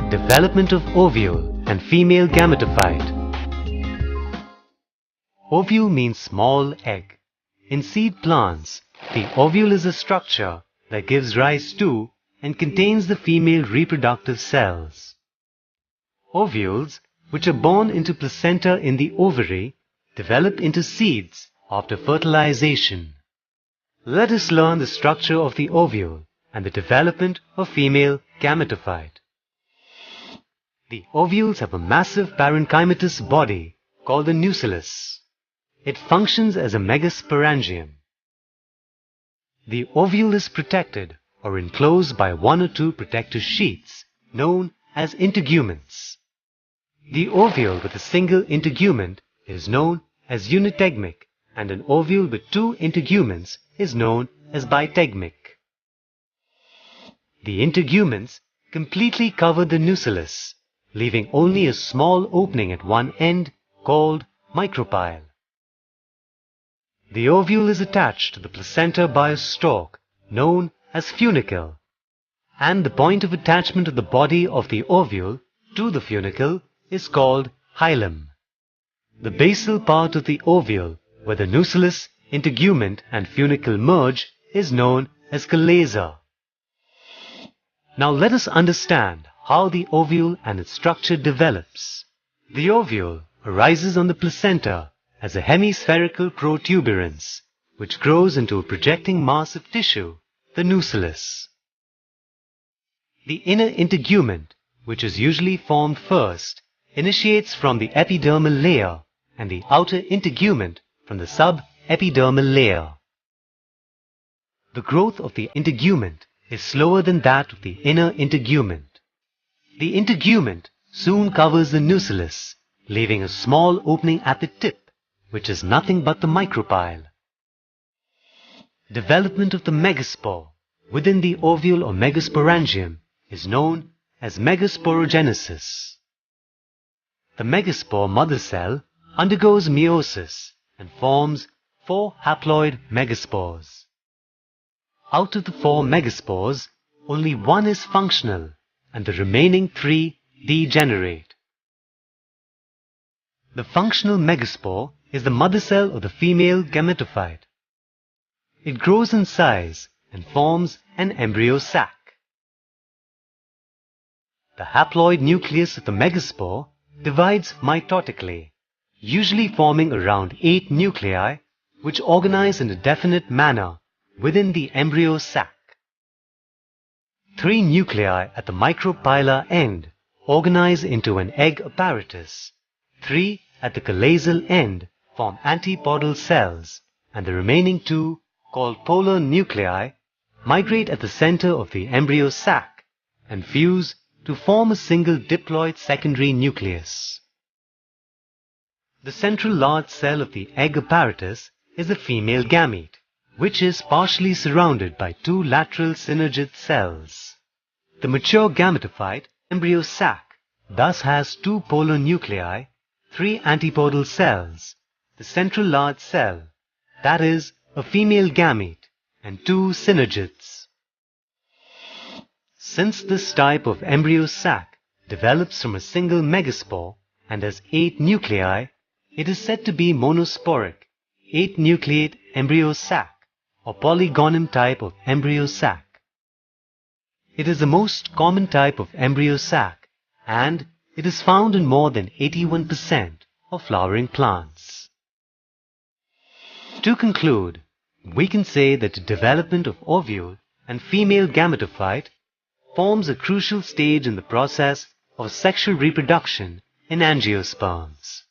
Development of ovule and female gametophyte. Ovule means small egg. In seed plants, the ovule is a structure that gives rise to and contains the female reproductive cells. Ovules, which are born into placenta in the ovary, develop into seeds after fertilization. Let us learn the structure of the ovule and the development of female gametophyte. The ovules have a massive parenchymatous body called the nucellus. It functions as a megasporangium. The ovule is protected or enclosed by one or two protective sheaths known as integuments. The ovule with a single integument is known as unitegmic, and an ovule with two integuments is known as bitegmic. The integuments completely cover the nucellus, leaving only a small opening at one end called micropyle. The ovule is attached to the placenta by a stalk known as funicle, and the point of attachment of the body of the ovule to the funicle is called hilum. The basal part of the ovule, where the nucellus, integument and funicle merge, is known as chalaza. Now let us understand how the ovule and its structure develops. The ovule arises on the placenta as a hemispherical protuberance, which grows into a projecting mass of tissue, the nucellus. The inner integument, which is usually formed first, initiates from the epidermal layer, and the outer integument from the subepidermal layer. The growth of the integument is slower than that of the inner integument. The integument soon covers the nucellus, leaving a small opening at the tip, which is nothing but the micropyle. Development of the megaspore within the ovule or megasporangium is known as megasporogenesis. The megaspore mother cell undergoes meiosis and forms 4 haploid megaspores. Out of the 4 megaspores, only 1 is functional and the remaining 3 degenerate. The functional megaspore is the mother cell of the female gametophyte. It grows in size and forms an embryo sac. The haploid nucleus of the megaspore divides mitotically, usually forming around 8 nuclei which organize in a definite manner within the embryo sac. 3 nuclei at the micropylar end organize into an egg apparatus. 3 at the chalazial end form antipodal cells, and the remaining 2, called polar nuclei, migrate at the center of the embryo sac and fuse to form a single diploid secondary nucleus. The central large cell of the egg apparatus is the female gamete, which is partially surrounded by 2 lateral synergid cells. The mature gametophyte embryo sac thus has 2 polar nuclei, 3 antipodal cells, the central large cell, that is, a female gamete, and 2 synergids. Since this type of embryo sac develops from a single megaspore and has 8 nuclei, it is said to be monosporic, 8-nucleate embryo sac, or polygonum type of embryo sac. It is the most common type of embryo sac, and it is found in more than 81% of flowering plants. To conclude, we can say that the development of ovule and female gametophyte forms a crucial stage in the process of sexual reproduction in angiosperms.